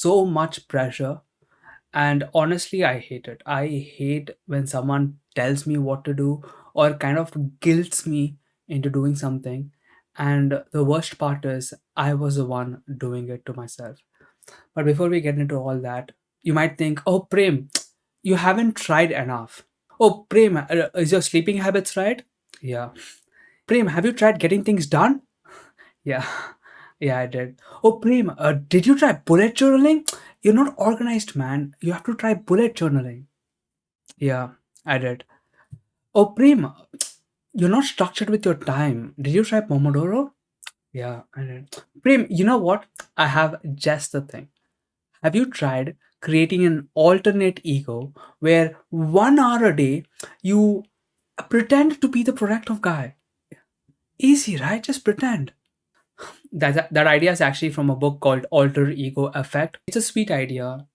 so much pressure, and honestly, I hate it. I hate when someone tells me what to do or kind of guilts me into doing something. And the worst part is, I was the one doing it to myself. But before we get into all that, you might think, oh, Prem, you haven't tried enough. Oh, Prem, is your sleeping habits right? Yeah. Prem, have you tried getting things done? Yeah. Yeah, I did. Oh, Prem, did you try bullet journaling? You're not organized, man. You have to try bullet journaling. Yeah, I did. Oh, Prem, you're not structured with your time. Did you try Pomodoro? Yeah, I did. Prem, you know what? I have just the thing. Have you tried creating an alternate ego where 1 hour a day you pretend to be the productive guy? Easy, right? Just pretend. That idea is actually from a book called Alter Ego Effect. It's a sweet idea.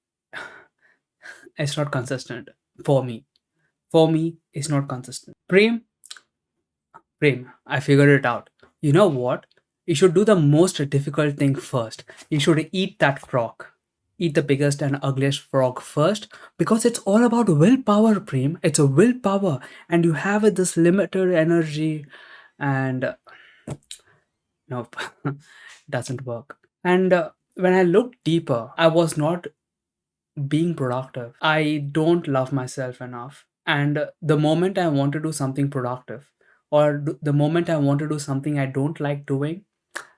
It's not consistent for me. For me, it's not consistent. Prem, I figured it out. You know what? You should do the most difficult thing first. You should eat that frog. Eat the biggest and ugliest frog first because it's all about willpower, Prem. It's a willpower, and you have this limited energy, and nope, doesn't work. And when I looked deeper, I was not being productive. I don't love myself enough. And the moment I want to do something productive, or the moment I want to do something I don't like doing,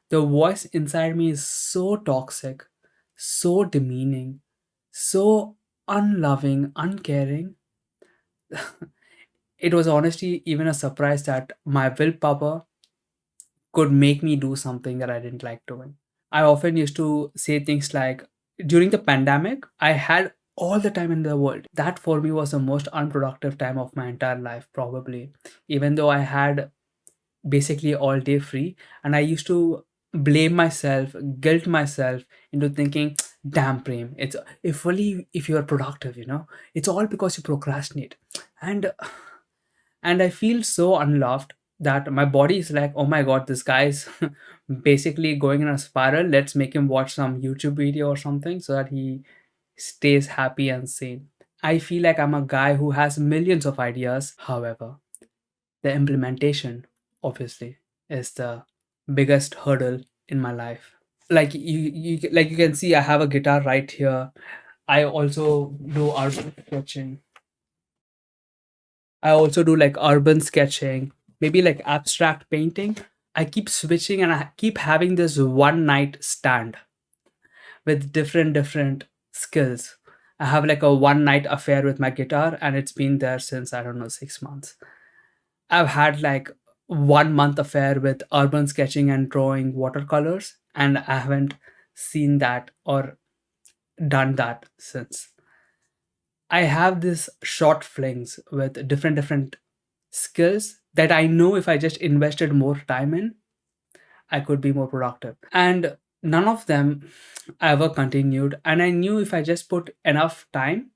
the voice inside me is so toxic, so demeaning, so unloving, uncaring. It was honestly even a surprise that my willpower could make me do something that I didn't like doing. I often used to say things like, during the pandemic, I had all the time in the world. That for me was the most unproductive time of my entire life, probably. Even though I had basically all day free, and I used to blame myself, guilt myself into thinking, damn, Prem, it's if only if you are productive, it's all because you procrastinate. And I feel so unloved that my body is like, oh my god, this guy's basically going in a spiral. Let's make him watch some YouTube video or something so that he stays happy and sane. I feel like I'm a guy who has millions of ideas. However, the implementation, obviously, is the biggest hurdle in my life. Like you can see, I have a guitar right here. I also do urban sketching. I also do like urban sketching, maybe like abstract painting. I keep switching and I keep having this one night stand with different skills. I have like a one night affair with my guitar and it's been there since I don't know 6 months. I've had like 1 month affair with urban sketching and drawing watercolors, and I haven't seen that or done that since. I have this short flings with different skills that I know if I just invested more time in, I could be more productive. And none of them ever continued. And I knew if I just put enough time,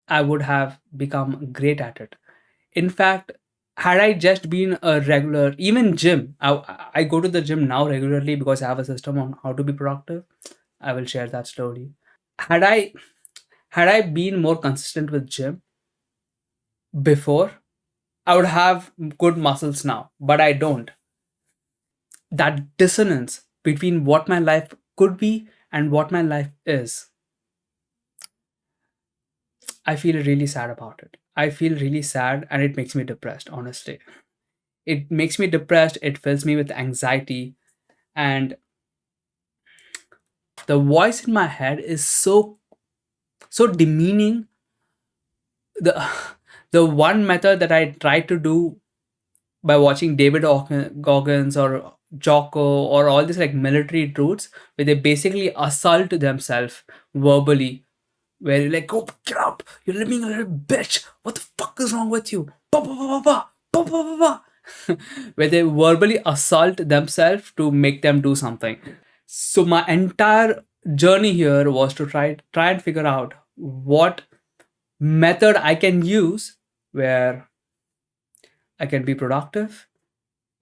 I would have become great at it. In fact, had I just been a regular, even gym, I go to the gym now regularly because I have a system on how to be productive. I will share that slowly. Had I had I been more consistent with gym before, I would have good muscles now, but I don't. That dissonance between what my life could be and what my life is, I feel really sad about it. I feel really sad and it makes me depressed, honestly. It makes me depressed, it fills me with anxiety, and the voice in my head is so demeaning. The the one method that I try to do by watching David Goggins or Jocko or all these like military dudes where they basically assault themselves verbally, where you're like, "Go get up! You're living a little bitch. What the fuck is wrong with you?" Ba ba ba ba ba ba ba ba ba. Where they verbally assault themselves to make them do something. So my entire journey here was to try and figure out what method I can use where I can be productive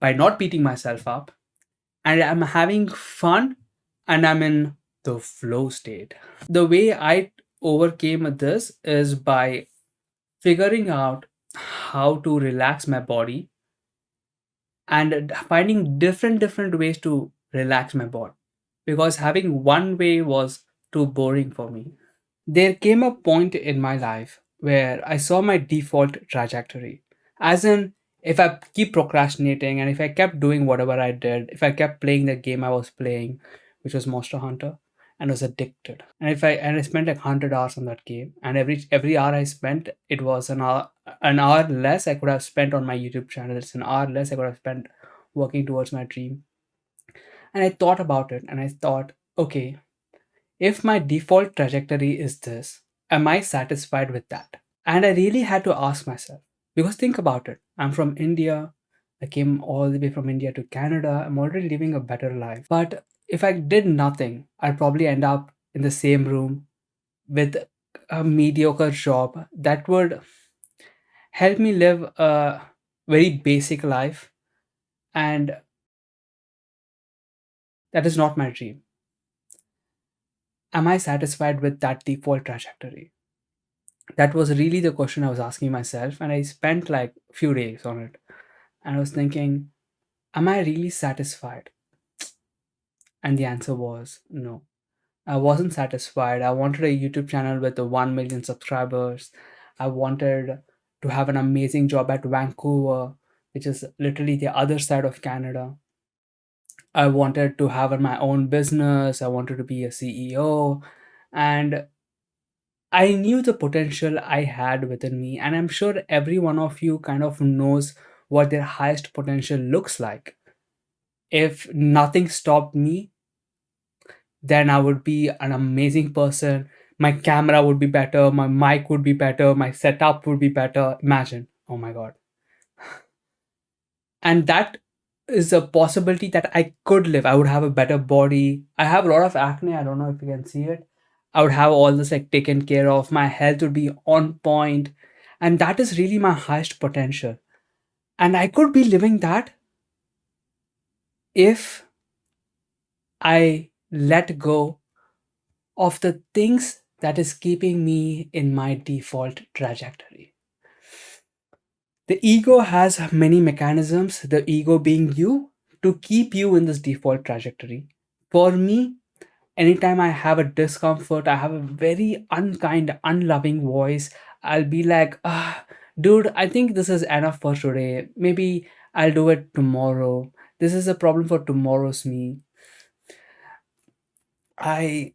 by not beating myself up and I'm having fun and I'm in the flow state. The way I overcame this is by figuring out how to relax my body and finding different ways to relax my body, because having one way was too boring for me. There came a point in my life where I saw my default trajectory. As in, if I keep procrastinating and if I kept doing whatever I did, if I kept playing the game I was playing, which was Monster Hunter, and was addicted. And I spent like 100 hours on that game, and every hour I spent, it was an hour less I could have spent on my YouTube channel. It's an hour less I could have spent working towards my dream. And I thought about it and I thought, okay, if my default trajectory is this, am I satisfied with that? And I really had to ask myself, because think about it. I'm from India. I came all the way from India to Canada. I'm already living a better life. But if I did nothing, I'd probably end up in the same room with a mediocre job that would help me live a very basic life. And that is not my dream. Am I satisfied with that default trajectory? That was really the question I was asking myself, and I spent like a few days on it. And I was thinking, am I really satisfied? And the answer was no. I wasn't satisfied. I wanted a YouTube channel with 1 million subscribers. I wanted to have an amazing job at Vancouver, which is literally the other side of Canada. I wanted to have my own business. I wanted to be a CEO. And I knew the potential I had within me. And I'm sure every one of you kind of knows what their highest potential looks like. If nothing stopped me, then I would be an amazing person. My camera would be better, my mic would be better, my setup would be better. Imagine. Oh my god. And that is a possibility that I could live. I would have a better body. I have a lot of acne. I don't know if you can see it. I would have all this like taken care of. My health would be on point. And that is really my highest potential. And I could be living that if I let go of the things that is keeping me in my default trajectory. The ego has many mechanisms, the ego being you, to keep you in this default trajectory. For me, anytime I have a discomfort, I have a very unkind, unloving voice. I'll be like, dude, I think this is enough for today. Maybe I'll do it tomorrow. This is a problem for tomorrow's me. I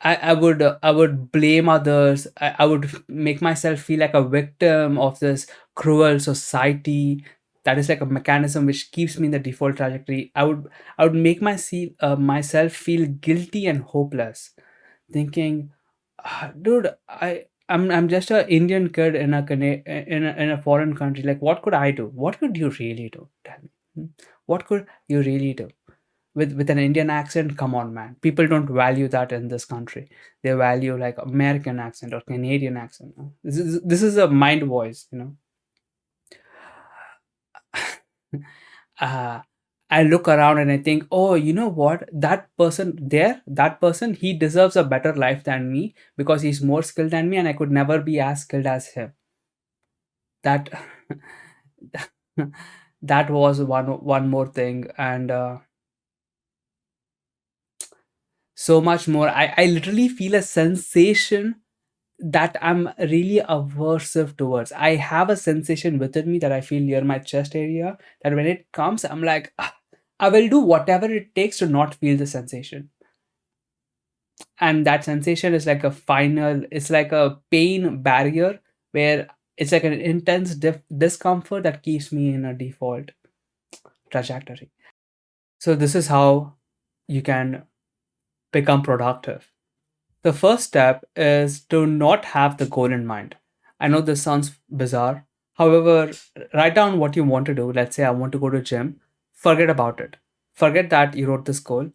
I would blame others. I would make myself feel like a victim of this cruel society. That is like a mechanism which keeps me in the default trajectory. I would make myself feel guilty and hopeless, thinking, dude, I'm just a Indian kid in a foreign country. Like, what could I do? What could you really do? Tell me. Hmm? What could you really do? With an Indian accent, come on, man. People don't value that in this country. They value like American accent or Canadian accent. This is a mind voice. uh, I look around and I think, oh, you know what? That person, he deserves a better life than me because he's more skilled than me, and I could never be as skilled as him. That that was one more thing, and so much more. I literally feel a sensation that I'm really aversive towards. I have a sensation within me that I feel near my chest area, that when it comes, I'm like, I will do whatever it takes to not feel the sensation. And that sensation is like it's like a pain barrier where it's like an intense discomfort that keeps me in a default trajectory. So, this is how you can become productive. The first step is to not have the goal in mind. I know this sounds bizarre. However, write down what you want to do. Let's say I want to go to gym. Forget about it. Forget that you wrote this goal.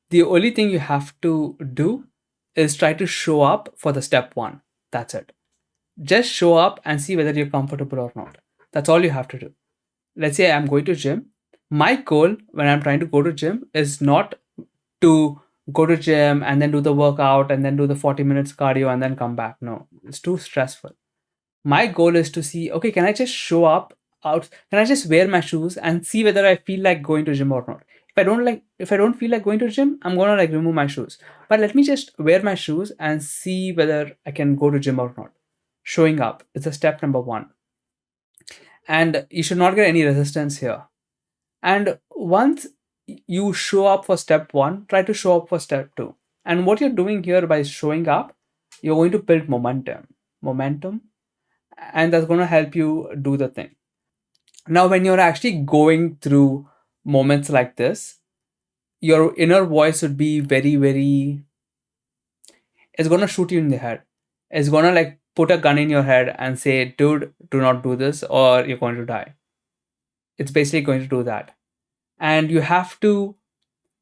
The only thing you have to do is try to show up for the step one. That's it. Just show up and see whether you're comfortable or not. That's all you have to do. Let's say I'm going to gym. My goal when I'm trying to go to gym is not to go to gym and then do the workout and then do the 40 minutes cardio and then come back. No, it's too stressful. My goal is to see, okay, can I just show up out? Can I just wear my shoes and see whether I feel like going to gym or not? If I don't feel like going to gym, I'm gonna like remove my shoes. But let me just wear my shoes and see whether I can go to gym or not. Showing up is a step number one. And you should not get any resistance here. And once you show up for step one, try to show up for step two. And what you're doing here by showing up, you're going to build momentum, and that's going to help you do the thing. Now, when you're actually going through moments like this, your inner voice would be very, very, it's going to shoot you in the head. It's going to like put a gun in your head and say, dude, do not do this or you're going to die. It's basically going to do that. And you have to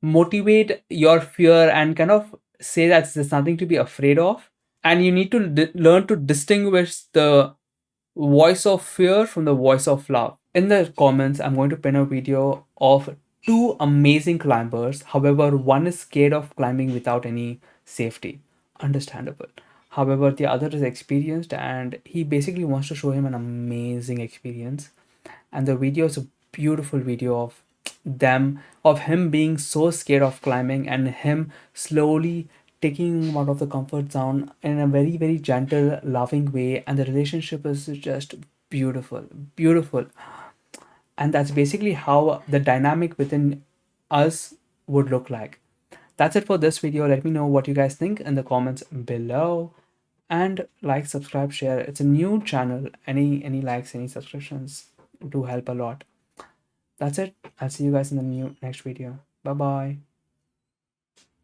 motivate your fear and kind of say that there's nothing to be afraid of. And you need to learn to distinguish the voice of fear from the voice of love. In the comments, I'm going to pin a video of two amazing climbers. However, one is scared of climbing without any safety. Understandable. However, the other is experienced and he basically wants to show him an amazing experience. And the video is a beautiful video of him being so scared of climbing and him slowly taking him out of the comfort zone in a very, very gentle, loving way. And the relationship is just beautiful, beautiful. And that's basically how the dynamic within us would look like. That's it for this video. Let me know what you guys think in the comments below. And like, subscribe, share. It's a new channel. Any likes, any subscriptions do help a lot. That's it. I'll see you guys in the next video. Bye bye.